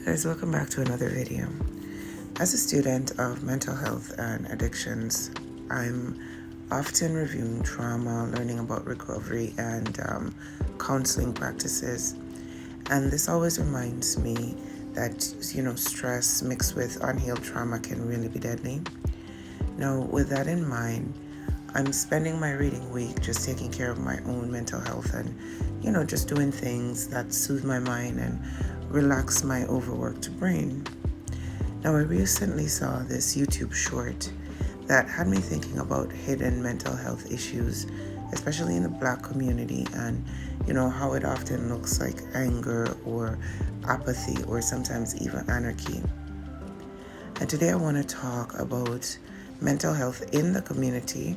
Guys, welcome back to another video. As a student of mental health and addictions, I'm often reviewing trauma, learning about recovery and counseling practices. And this always reminds me that, stress mixed with unhealed trauma can really be deadly. Now, with that in mind, I'm spending my reading week just taking care of my own mental health and, just doing things that soothe my mind and relax my overworked brain. Now, I recently saw this YouTube short that had me thinking about hidden mental health issues, especially in the Black community, and how it often looks like anger or apathy or sometimes even anarchy. And today I want to talk about mental health in the community,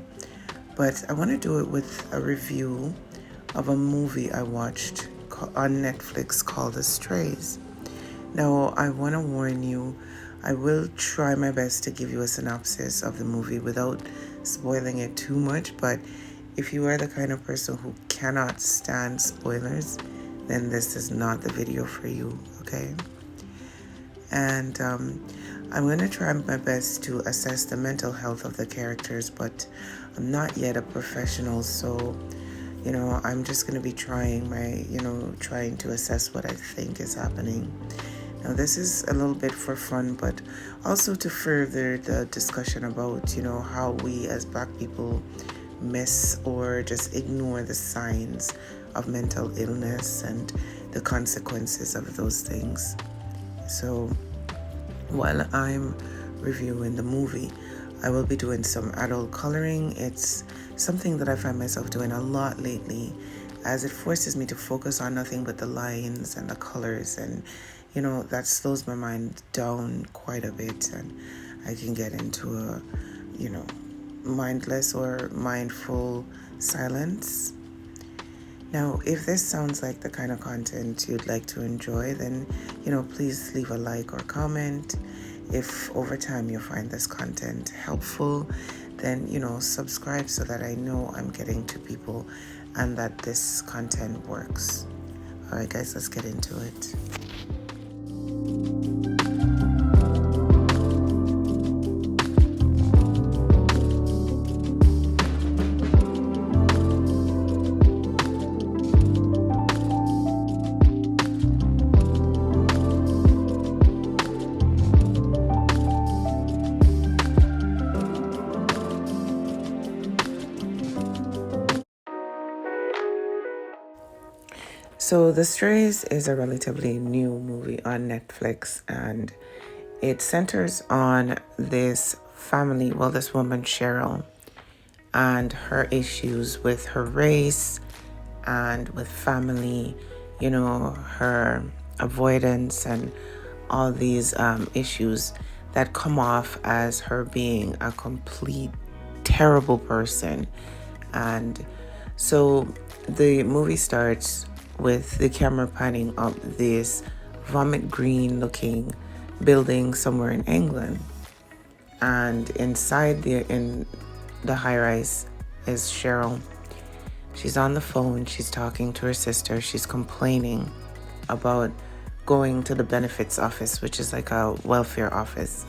but I want to do it with a review of a movie I watched on Netflix called Strays. Now, I want to warn you, I will try my best to give you a synopsis of the movie without spoiling it too much, but if you are the kind of person who cannot stand spoilers, then this is not the video for you, okay? And I'm going to try my best to assess the mental health of the characters, but I'm not yet a professional, so I'm just going to be trying to assess what I think is happening. Now, this is a little bit for fun, but also to further the discussion about, how we as Black people miss or just ignore the signs of mental illness and the consequences of those things. So, while I'm reviewing the movie, I will be doing some adult coloring. It's something that I find myself doing a lot lately, as it forces me to focus on nothing but the lines and the colors, and that slows my mind down quite a bit, and I can get into a mindless or mindful silence. Now, if this sounds like the kind of content you'd like to enjoy, then please leave a like or comment. If over time you find this content helpful, then subscribe so that I know I'm getting to people and that this content works. All right, guys, let's get into it. So The Strays is a relatively new movie on Netflix, and it centers on this family, this woman, Cheryl, and her issues with her race and with family, her avoidance and all these issues that come off as her being a complete terrible person. And so the movie starts with the camera panning up this vomit green looking building somewhere in England. And inside in the high-rise is Cheryl. She's on the phone, she's talking to her sister, she's complaining about going to the benefits office, which is like a welfare office,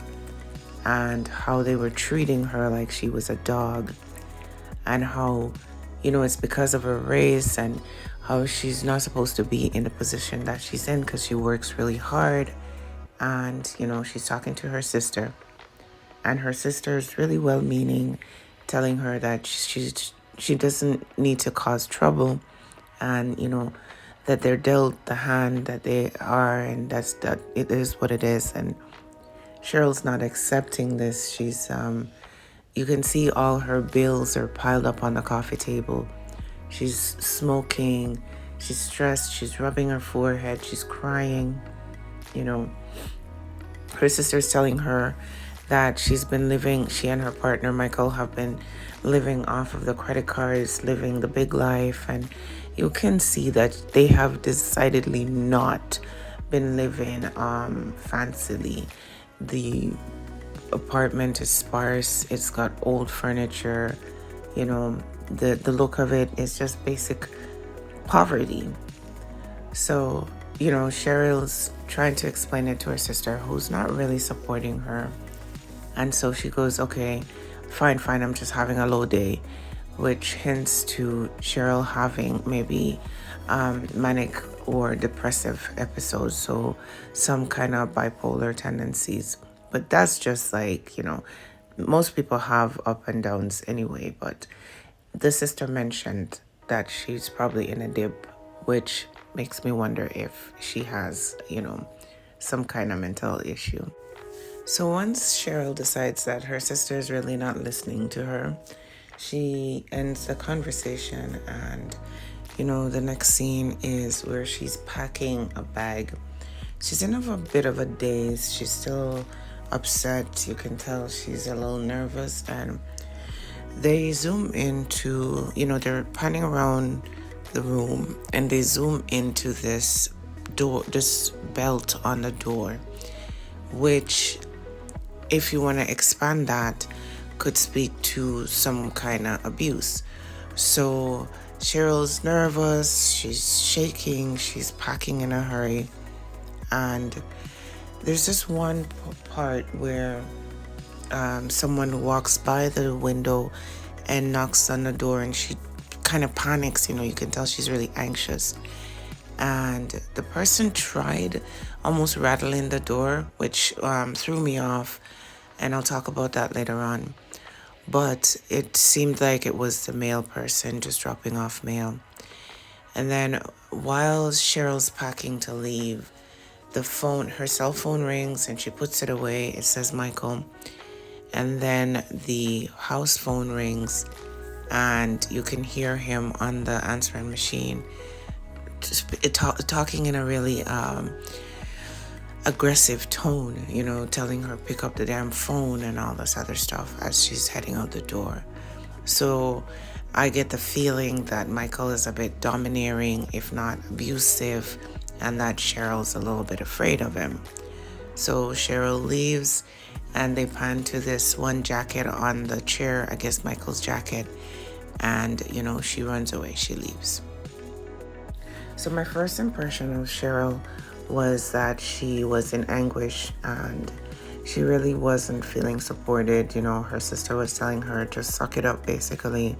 and how they were treating her like she was a dog, and how it's because of her race, and how she's not supposed to be in the position that she's in because she works really hard. And she's talking to her sister, and her sister is really well-meaning, telling her that she doesn't need to cause trouble, and that they're dealt the hand that they are, and that it is what it is. And Cheryl's not accepting this. She's you can see all her bills are piled up on the coffee table. She's smoking, she's stressed, she's rubbing her forehead, she's crying. Her sister's telling her that she and her partner Michael have been living off of the credit cards, living the big life, and you can see that they have decidedly not been living fancily. The apartment is sparse, it's got old furniture, the look of it is just basic poverty. So Cheryl's trying to explain it to her sister, who's not really supporting her. And so she goes, okay, fine, I'm just having a low day, which hints to Cheryl having maybe manic or depressive episodes, so some kind of bipolar tendencies. But that's just like, most people have up and downs anyway, but the sister mentioned that she's probably in a dip, which makes me wonder if she has, some kind of mental issue. So once Cheryl decides that her sister is really not listening to her, she ends the conversation, and the next scene is where she's packing a bag. She's in a bit of a daze. She's still upset. You can tell she's a little nervous, and they zoom into, they're panning around the room, and they zoom into this door, this belt on the door, which, if you want to expand that, could speak to some kind of abuse. So Cheryl's nervous, she's shaking, she's packing in a hurry, and there's this one part where someone walks by the window and knocks on the door, and she kind of panics. You can tell she's really anxious. And the person tried almost rattling the door, which threw me off, and I'll talk about that later on. But it seemed like it was the mail person just dropping off mail. And then while Cheryl's packing to leave, her cell phone rings, and she puts it away. It says Michael. And then the house phone rings, and you can hear him on the answering machine talking in a really aggressive tone, telling her pick up the damn phone and all this other stuff as she's heading out the door. So I get the feeling that Michael is a bit domineering, if not abusive, and that Cheryl's a little bit afraid of him. So Cheryl leaves, and they pan to this one jacket on the chair, I guess Michael's jacket, and, she runs away, she leaves. So my first impression of Cheryl was that she was in anguish, and she really wasn't feeling supported. Her sister was telling her to suck it up, basically,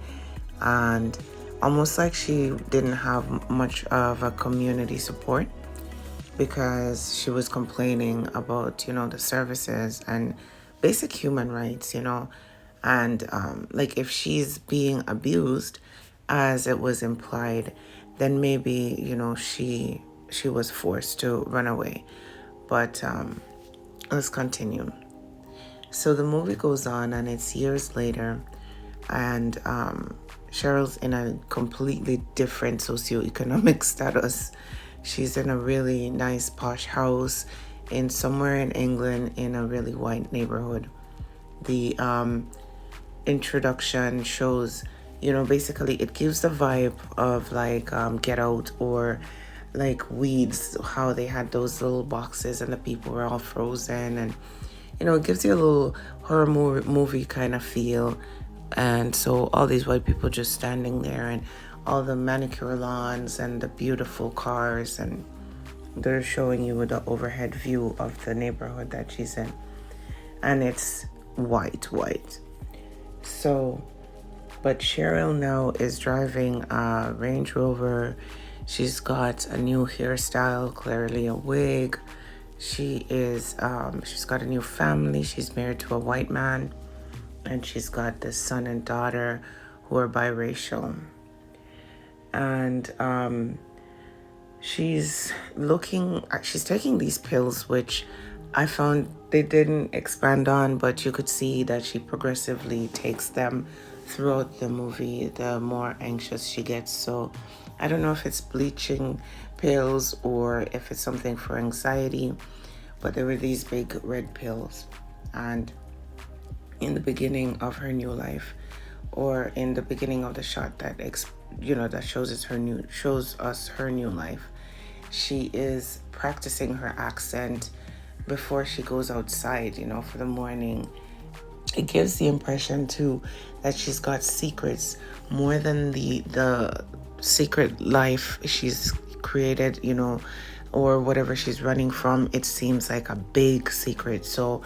and almost like she didn't have much of a community support, because she was complaining about, the services and basic human rights, and like if she's being abused, as it was implied, then maybe, she was forced to run away. But let's continue. So the movie goes on, and it's years later, and Cheryl's in a completely different socioeconomic status. She's in a really nice posh house somewhere in England, in a really white neighborhood. The introduction shows, basically it gives the vibe of like Get Out, or like Weeds, how they had those little boxes and the people were all frozen, and it gives you a little horror movie kind of feel. And so all these white people just standing there, and all the manicure lawns and the beautiful cars, and they're showing you the overhead view of the neighborhood that she's in, and it's white. So, but Cheryl now is driving a Range Rover. She's got a new hairstyle, clearly a wig. She's got a new family. She's married to a white man, and she's got this son and daughter who are biracial. And she's taking these pills, which I found they didn't expand on, but you could see that she progressively takes them throughout the movie, the more anxious she gets. So I don't know if it's bleaching pills or if it's something for anxiety, but there were these big red pills. And in the beginning of her new life, or in the beginning of the shot that that shows us her new life, she is practicing her accent before she goes outside, for the morning. It gives the impression too that she's got secrets more than the secret life she's created, or whatever she's running from, it seems like a big secret. So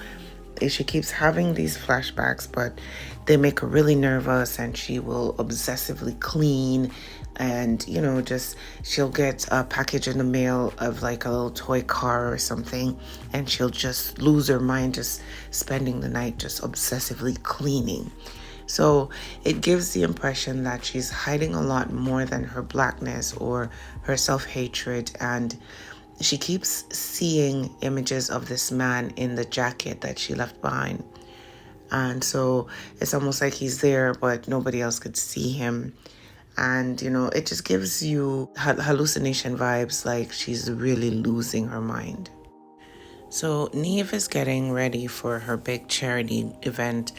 she keeps having these flashbacks, but they make her really nervous, and she will obsessively clean. And, just she'll get a package in the mail of like a little toy car or something, and she'll just lose her mind, just spending the night just obsessively cleaning. So it gives the impression that she's hiding a lot more than her blackness or her self-hatred. And she keeps seeing images of this man in the jacket that she left behind. And so it's almost like he's there, but nobody else could see him. And, it just gives you hallucination vibes, like she's really losing her mind. So Neve is getting ready for her big charity event.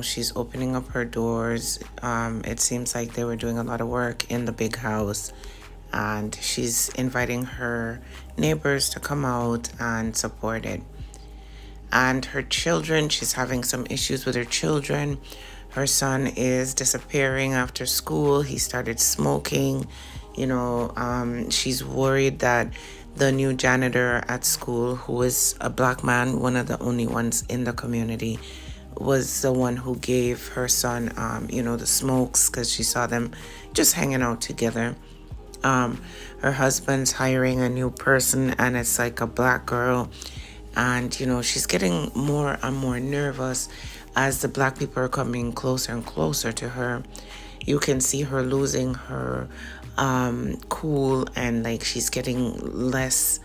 She's opening up her doors. It seems like they were doing a lot of work in the big house, and she's inviting her neighbors to come out and support it. And her children, she's having some issues with her children. Her son is disappearing after school. He started smoking. She's worried that the new janitor at school, who is a black man, one of the only ones in the community, was the one who gave her son, the smokes, because she saw them just hanging out together. Her husband's hiring a new person, and it's like a black girl. And, she's getting more and more nervous as the black people are coming closer and closer to her. You can see her losing her cool, and like she's getting less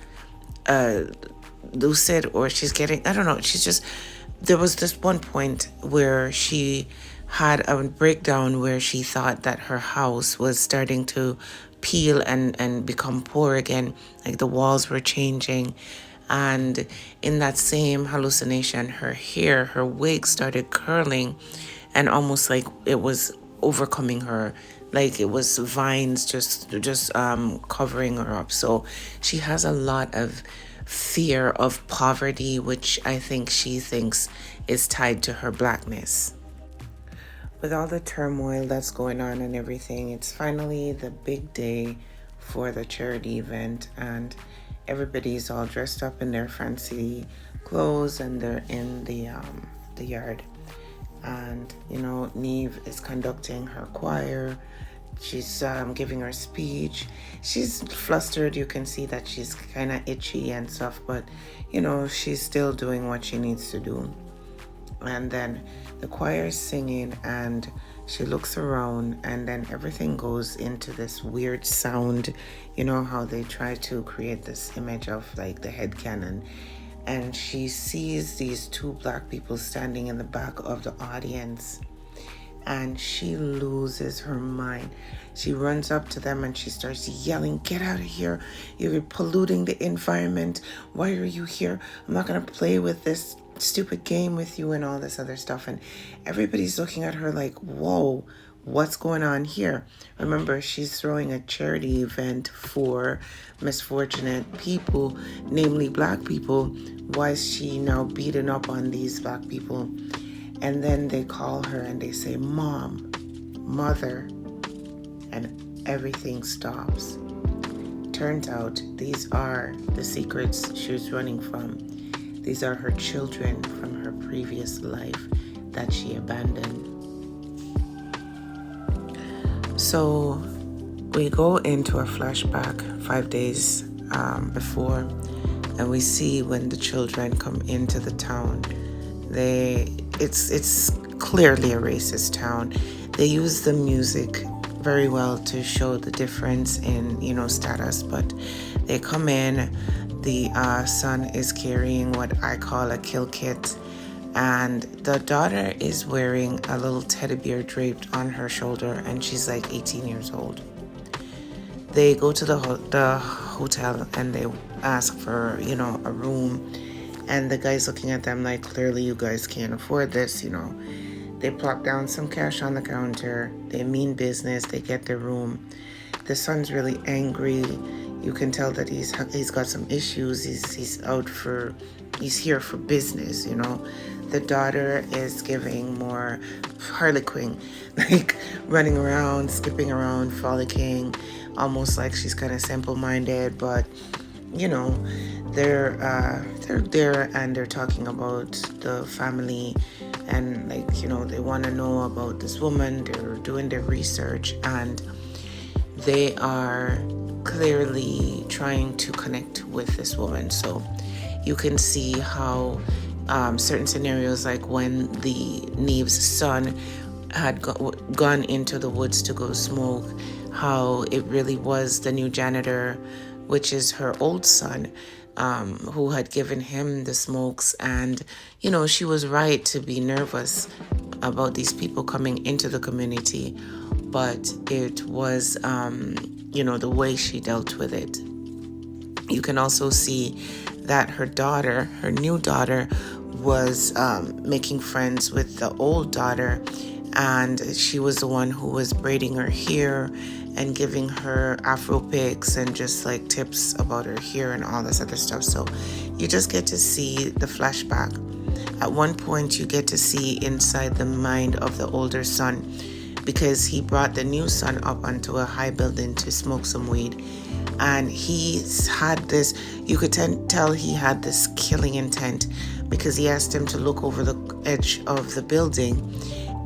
lucid, or she's getting, I don't know, there was this one point where she had a breakdown where she thought that her house was starting to peel and become poor again, like the walls were changing. And in that same hallucination, her wig started curling, and almost like it was overcoming her, like it was vines just covering her up. So she has a lot of fear of poverty, which I think she thinks is tied to her blackness. With all the turmoil that's going on and everything, it's finally the big day for the charity event, and everybody's all dressed up in their fancy clothes, and they're in the yard. And Neve is conducting her choir. She's giving her speech. She's flustered. You can see that she's kind of itchy and stuff, but she's still doing what she needs to do. And then the choir is singing, and she looks around, and then everything goes into this weird sound. How they try to create this image of like the head cannon. And she sees these two black people standing in the back of the audience, and she loses her mind. She runs up to them and she starts yelling, "Get out of here. You're polluting the environment. Why are you here? I'm not going to play with this stupid game with you," and all this other stuff. And everybody's looking at her like, whoa, what's going on here? Remember, she's throwing a charity event for misfortunate people, namely black people. Why is she now beating up on these black people? And then they call her and they say, "Mom, mother," and everything stops. Turns out these are the secrets she was running from. These are her children from her previous life that she abandoned. So we go into a flashback 5 days before, and we see when the children come into the town. It's clearly a racist town. They use the music very well to show the difference in status, but they come in. The son is carrying what I call a kill kit, and the daughter is wearing a little teddy bear draped on her shoulder, and she's like 18 years old. They go to the hotel and they ask for a room, and the guy's looking at them like, clearly you guys can't afford this. They plop down some cash on the counter. They mean business. They get their room. The son's really angry. You can tell that he's got some issues. He's here for business. The daughter is giving more harlequin, like running around, skipping around, frolicking, almost like she's kind of simple-minded, but you know, they're there and they're talking about the family, and like, you know, they want to know about this woman. They're doing their research, and they are clearly trying to connect with this woman. So you can see how certain scenarios, like when the Neve's son had gone into the woods to go smoke, how it really was the new janitor, which is her old son, who had given him the smokes. And, you know, she was right to be nervous about these people coming into the community, but it was, you know, the way she dealt with it. You can also see that her daughter, her new daughter, was making friends with the old daughter, and she was the one who was braiding her hair and giving her Afro pics and just like tips about her hair and all this other stuff. So you just get to see the flashback. At one point, you get to see inside the mind of the older son, because he brought the new son up onto a high building to smoke some weed. And he's had this, you could tell he had this killing intent, because he asked him to look over the edge of the building.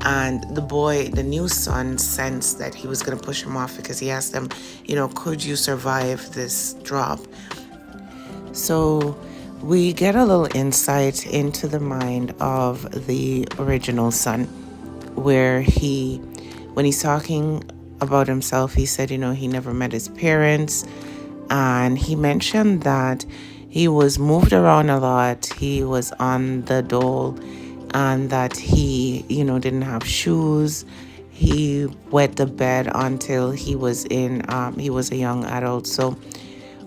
And the boy, the new son, sensed that he was going to push him off, because he asked him, you know, could you survive this drop? So we get a little insight into the mind of the original son, where when he's talking about himself, he said, you know, he never met his parents. And he mentioned that he was moved around a lot. He was on the dole, and that he, you know, didn't have shoes. He wet the bed until he was he was a young adult. So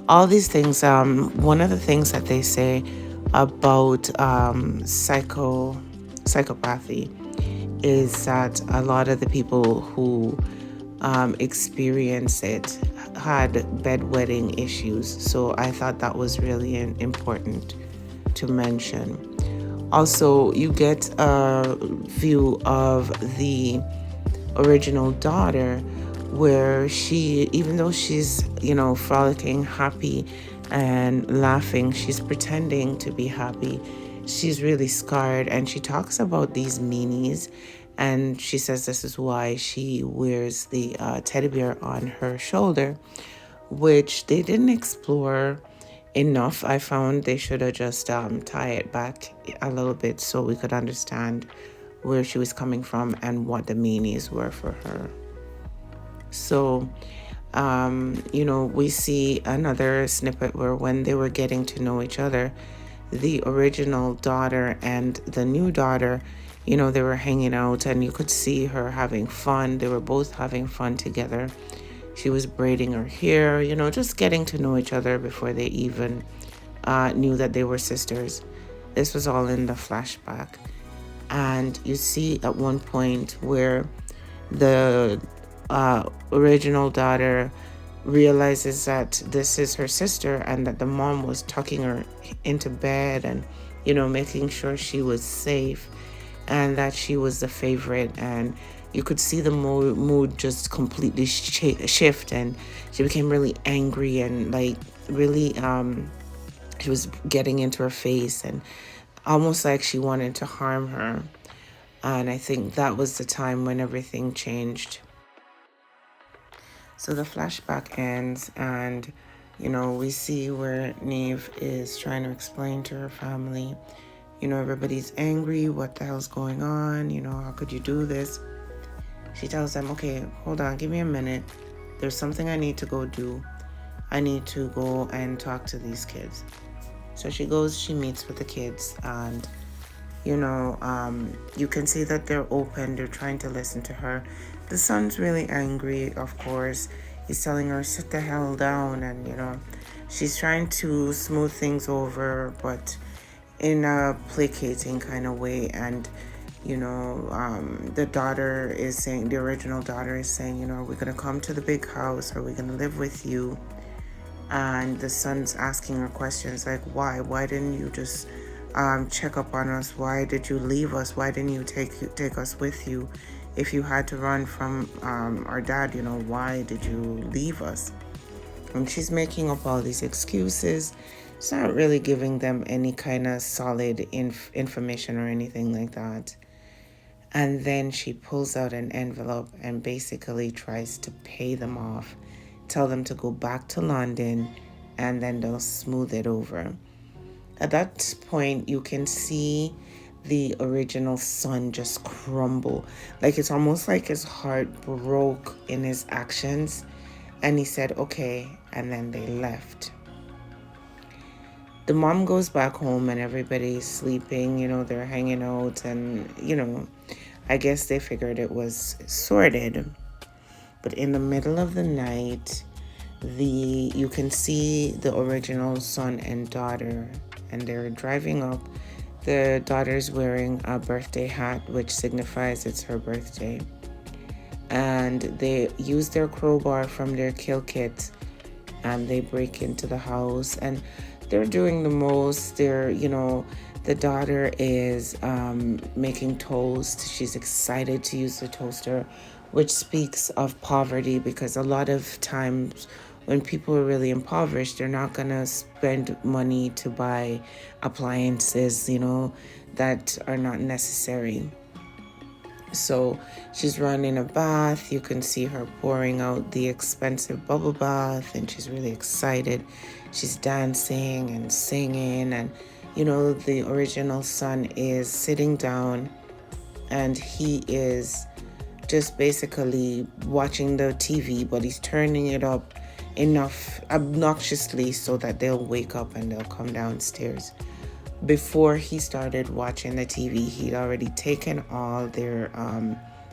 all these things, one of the things that they say about psychopathy is that a lot of the people who experience it had bedwetting issues. So I thought that was really important to mention. Also, you get a view of the original daughter, where she, even though she's, you know, frolicking, happy and laughing, she's pretending to be happy. She's really scarred, and she talks about these meanies, and she says this is why she wears the teddy bear on her shoulder, which they didn't explore enough. I found they should have just tie it back a little bit so we could understand where she was coming from and what the meanies were for her. So, you know, we see another snippet where when they were getting to know each other, the original daughter and the new daughter, you know, they were hanging out, and you could see her having fun. They were both having fun together. She was braiding her hair, you know, just getting to know each other before they even knew that they were sisters. This was all in the flashback. And you see at one point where the original daughter realizes that this is her sister, and that the mom was tucking her into bed and, you know, making sure she was safe, and that she was the favorite. And you could see the mood just completely shift, and she became really angry, and like really she was getting into her face, and almost like she wanted to harm her. And I think that was the time when everything changed. So the flashback ends, and, you know, we see where Neve is trying to explain to her family, you know, everybody's angry. What the hell's going on? You know, how could you do this? She tells them, okay, hold on, give me a minute. There's something I need to go do. I need to go and talk to these kids. So she goes, she meets with the kids, and, you know, you can see that they're open. They're trying to listen to her. The son's really angry, of course. He's telling her, sit the hell down. And, you know, she's trying to smooth things over, but in a placating kind of way. And, you know, the daughter is saying, the original daughter is saying, you know, are we going to come to the big house? Are we going to live with you? And the son's asking her questions like, why? Why didn't you just check up on us? Why did you leave us? Why didn't you take us with you? If you had to run from our dad, you know, why did you leave us? And she's making up all these excuses. She's not really giving them any kind of solid information or anything like that. And then she pulls out an envelope and basically tries to pay them off, tell them to go back to London, and then they'll smooth it over. At that point, you can see the original son just crumble. Like, it's almost like his heart broke in his actions. And he said, okay, and then they left. The mom goes back home and everybody's sleeping, they're hanging out, and, I guess they figured it was sorted. But in the middle of the night, you can see the original son and daughter, and they're driving up. The daughter's wearing a birthday hat, which signifies it's her birthday. And they use their crowbar from their kill kit, and they break into the house, and they're doing the most. The daughter is making toast. She's excited to use the toaster, which speaks of poverty, because a lot of times when people are really impoverished, they're not going to spend money to buy appliances, that are not necessary. So she's running a bath. You can see her pouring out the expensive bubble bath, and she's really excited. She's dancing and singing, and the original son is sitting down, and he is just basically watching the TV, but he's turning it up enough obnoxiously so that they'll wake up and they'll come downstairs. Before he started watching the TV, he'd already taken all their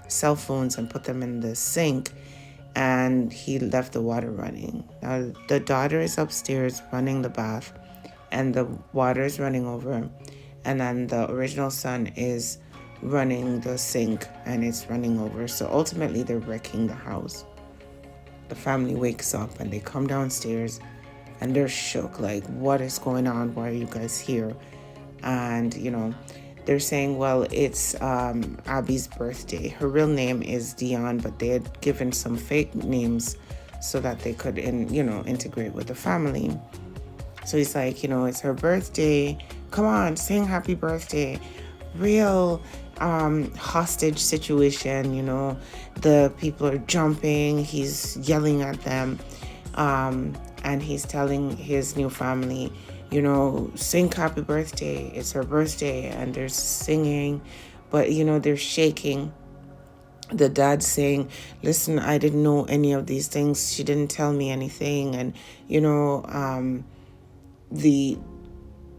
cell phones and put them in the sink, and he left the water running. Now, the daughter is upstairs running the bath, and the water is running over, and then the original son is running the sink, and it's running over. So ultimately, they're wrecking the house. The family wakes up, and they come downstairs, and they're shook, like, what is going on? Why are you guys here? And, they're saying, well, it's Abby's birthday. Her real name is Dion, but they had given some fake names so that they could, integrate with the family. So he's like, it's her birthday. Come on, sing happy birthday. Real hostage situation, the people are jumping. He's yelling at them. And he's telling his new family, sing happy birthday. It's her birthday. And they're singing, but, they're shaking. The dad's saying, listen, I didn't know any of these things. She didn't tell me anything. And,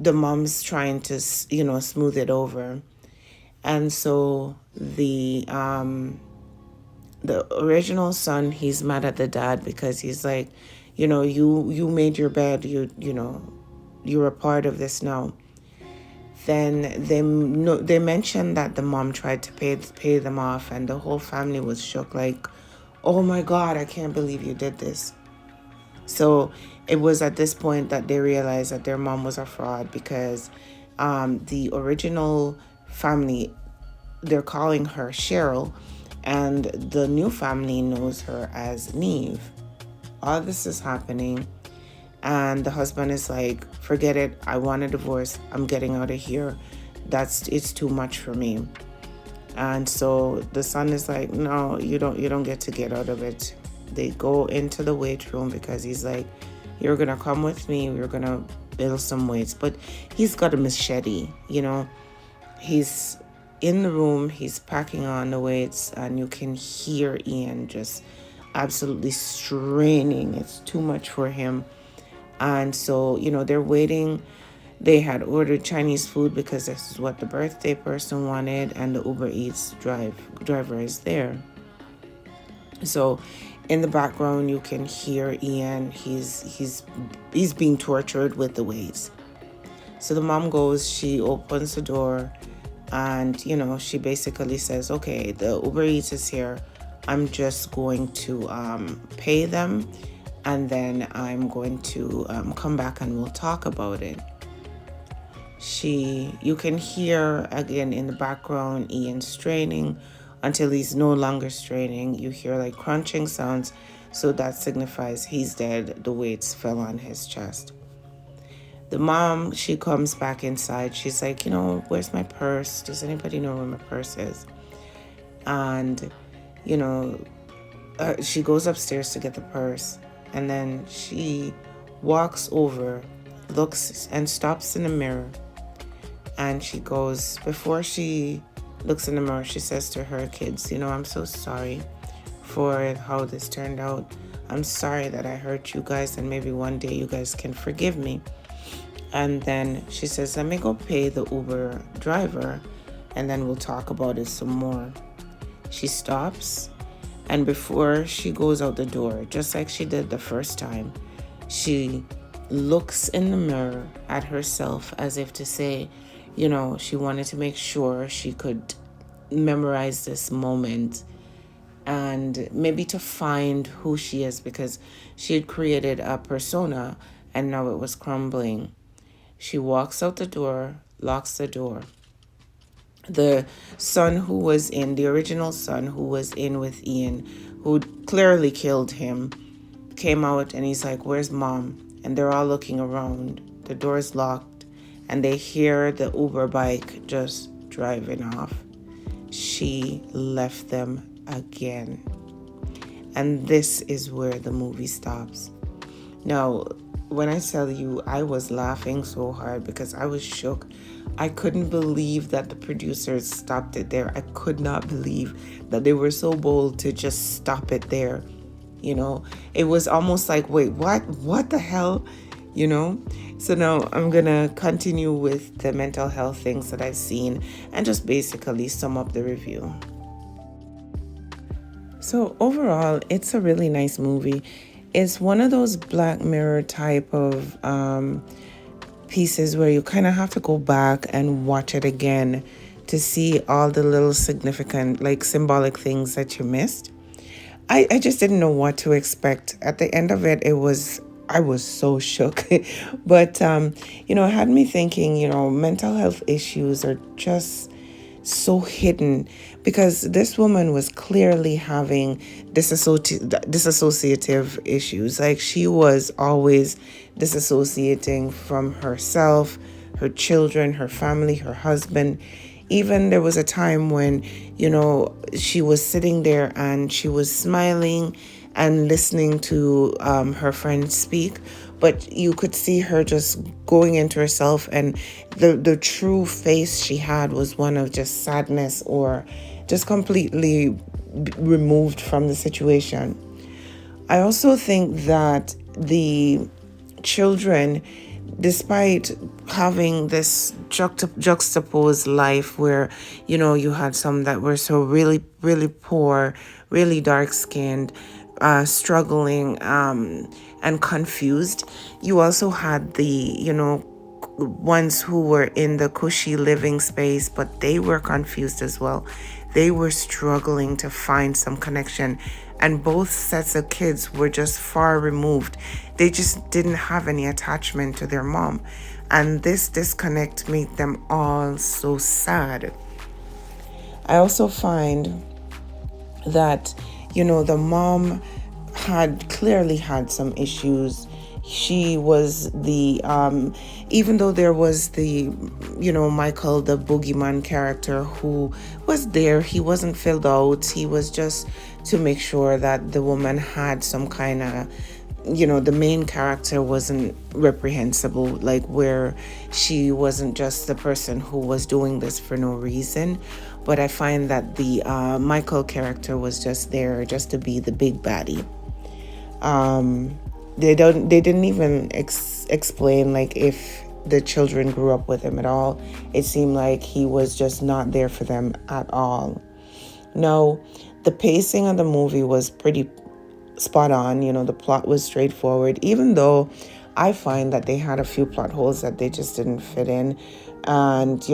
the mom's trying to, smooth it over. And so the original son, he's mad at the dad because he's like, you made your bed, you're a part of this now. Then they mentioned that the mom tried to pay them off, and the whole family was shook, like, oh my God, I can't believe you did this. So it was at this point that they realized that their mom was a fraud, because the original family, they're calling her Cheryl, and the new family knows her as Neve. All this is happening, and the husband is like, forget it, I want a divorce, I'm getting out of here, it's too much for me. And so the son is like, no, you don't get to get out of it. They go into the weight room because he's like, you're gonna come with me, we're gonna build some weights. But he's got a machete, he's in the room, he's packing on the weights, and you can hear Ian just absolutely straining. It's too much for him. And so, they're waiting. They had ordered Chinese food because this is what the birthday person wanted, and the Uber Eats driver is there. So in the background, you can hear Ian. He's being tortured with the weights. So the mom goes, she opens the door, and, she basically says, okay, the Uber Eats is here. I'm just going to pay them, and then I'm going to come back and we'll talk about it. You can hear again in the background Ian straining until he's no longer straining. You hear like crunching sounds. So that signifies he's dead. The weights fell on his chest. The mom, she comes back inside. She's like, where's my purse? Does anybody know where my purse is? And, she goes upstairs to get the purse. And then she walks over, looks and stops in the mirror. And she goes, before she looks in the mirror, she says to her kids, I'm so sorry for how this turned out. I'm sorry that I hurt you guys, and maybe one day you guys can forgive me. And then she says, let me go pay the Uber driver, and then we'll talk about it some more. She stops, and before she goes out the door, just like she did the first time, she looks in the mirror at herself as if to say, she wanted to make sure she could memorize this moment and maybe to find who she is, because she had created a persona and now it was crumbling. She walks out the door, locks the door. The son who was in, the original son who was in with Ian, who clearly killed him, came out and he's like, where's mom? And they're all looking around. The door's locked and they hear the Uber bike just driving off. She left them again. And this is where the movie stops. Now, when I tell you, I was laughing so hard because I was shook. I couldn't believe that the producers stopped it there. I could not believe that they were so bold to just stop it there. It was almost like, wait, what? What the hell? So now I'm going to continue with the mental health things that I've seen and just basically sum up the review. So overall, it's a really nice movie. It's one of those Black Mirror type of pieces where you kind of have to go back and watch it again to see all the little significant, symbolic things that you missed. I just didn't know what to expect. At the end of it, I was so shook. But, it had me thinking, mental health issues are just so hidden, because this woman was clearly having disassociative issues. Like, she was always disassociating from herself, her children, her family, her husband. Even there was a time when, she was sitting there and she was smiling and listening to her friend speak, but you could see her just going into herself, and the true face she had was one of just sadness or just completely removed from the situation. I also think that the children, despite having this juxtaposed life where, you had some that were so really, really poor, really dark-skinned, struggling and confused. You also had the, ones who were in the cushy living space, but they were confused as well. They were struggling to find some connection. And both sets of kids were just far removed. They just didn't have any attachment to their mom. And this disconnect made them all so sad. I also find that, the mom had clearly had some issues. She was the, even though there was the, Michael, the boogeyman character who was there, he wasn't filled out. He was just to make sure that the woman had some kind of, the main character wasn't reprehensible, like where she wasn't just the person who was doing this for no reason. But I find that the Michael character was just there just to be the big baddie. They didn't even explain if the children grew up with him at all. It seemed like he was just not there for them at all. No, the pacing of the movie was pretty spot on. The plot was straightforward, even though I find that they had a few plot holes that they just didn't fit in. And,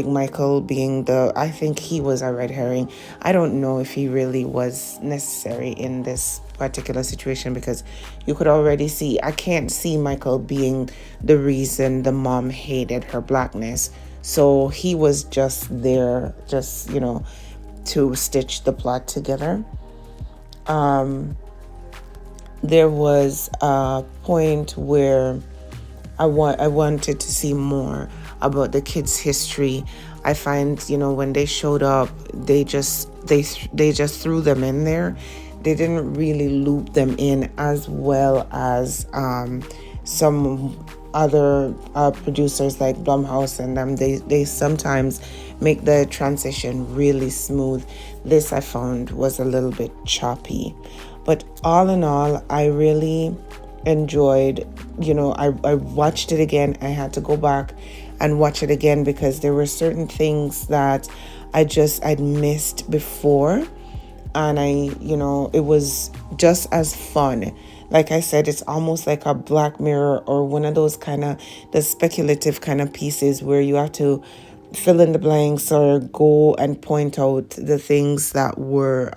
Michael being I think he was a red herring. I don't know if he really was necessary in this particular situation, because you could already see, I can't see Michael being the reason the mom hated her blackness. So he was just there, to stitch the plot together. there was a point where I wanted to see more about the kids' history. I find, when they showed up, they just threw them in there. They didn't really loop them in as well as some other producers like Blumhouse and them. They sometimes make the transition really smooth. This I found was a little bit choppy. But all in all, I really enjoyed, I watched it again. I had to go back and watch it again because there were certain things that I'd missed before. And it was just as fun. Like I said, it's almost like a Black Mirror or one of those kind of the speculative kind of pieces where you have to fill in the blanks or go and point out the things that were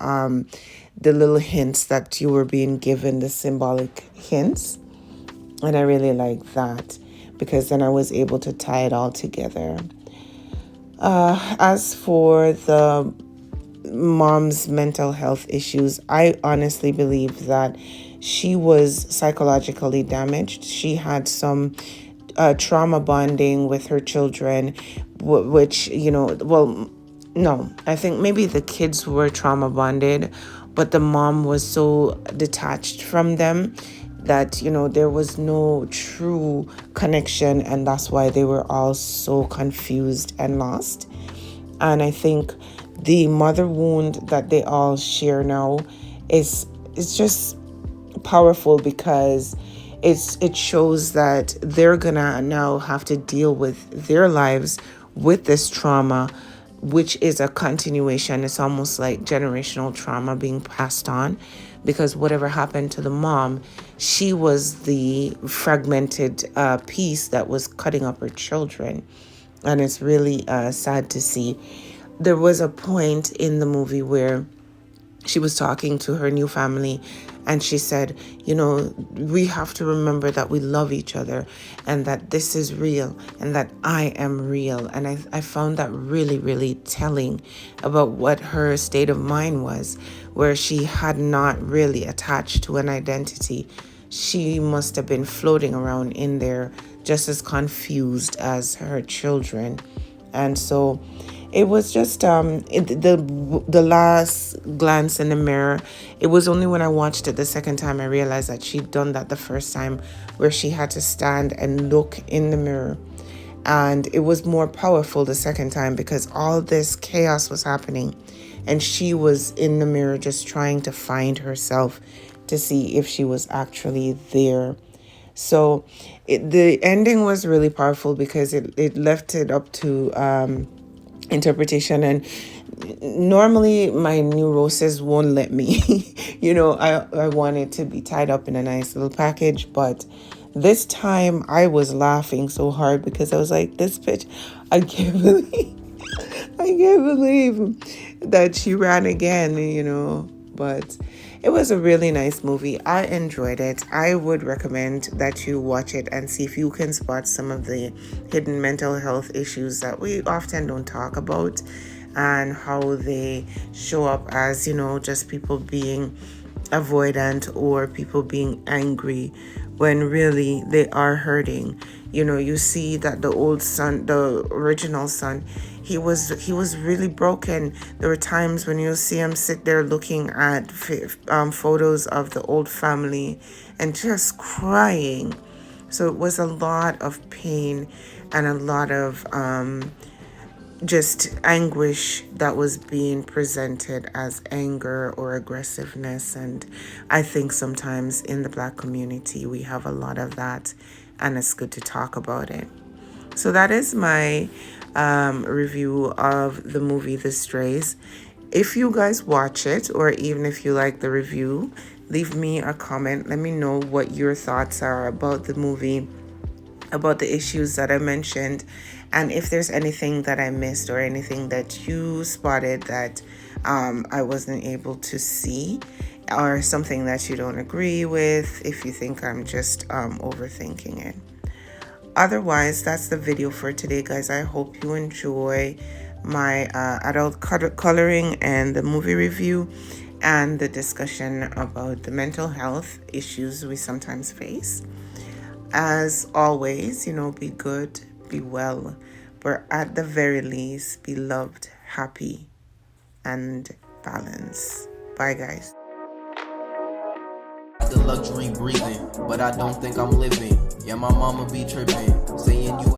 the little hints that you were being given, the symbolic hints. And I really like that because then I was able to tie it all together. As for the mom's mental health issues, I honestly believe that she was psychologically damaged. She had some trauma bonding with her children, which, no, I think maybe the kids were trauma bonded, but the mom was so detached from them that, there was no true connection, and that's why they were all so confused and lost. And I think the mother wound that they all share now is just powerful because it shows that they're gonna now have to deal with their lives with this trauma, which is a continuation. It's almost like generational trauma being passed on, because whatever happened to the mom, she was the fragmented piece that was cutting up her children. And it's really sad to see. There was a point in the movie where she was talking to her new family and she said, we have to remember that we love each other and that this is real and that I am real. And I found that really, really telling about what her state of mind was, where she had not really attached to an identity. She must have been floating around in there just as confused as her children. And so it was just the last glance in the mirror. It was only when I watched it the second time I realized that she'd done that the first time, where she had to stand and look in the mirror. And it was more powerful the second time because all this chaos was happening and she was in the mirror just trying to find herself to see if she was actually there. So the ending was really powerful because it left it up to interpretation. And normally my neuroses won't let me. I want it to be tied up in a nice little package, but this time I was laughing so hard because I was like, this bitch, I can't believe that she ran again, but it was a really nice movie. I enjoyed it. I would recommend that you watch it and see if you can spot some of the hidden mental health issues that we often don't talk about and how they show up as, just people being avoidant or people being angry when really they are hurting. You see that the old son, the original son, he was really broken. There were times when you see him sit there looking at photos of the old family and just crying. So it was a lot of pain and a lot of just anguish that was being presented as anger or aggressiveness. And I think sometimes in the Black community we have a lot of that, and it's good to talk about it. So that is my review of the movie The Strays. If you guys watch it, or even if you like the review, leave me a comment. Let me know what your thoughts are about the movie, about the issues that I mentioned, and if there's anything that I missed or anything that you spotted that I wasn't able to see, or something that you don't agree with, if you think I'm just overthinking it. Otherwise, that's the video for today, guys. I hope you enjoy my adult coloring and the movie review. and the discussion about the mental health issues we sometimes face. As always, be good, be well, but at the very least, be loved, happy, and balanced. Bye, guys. The luxury breathing, but I don't think I'm living. Yeah, my mama be tripping, saying you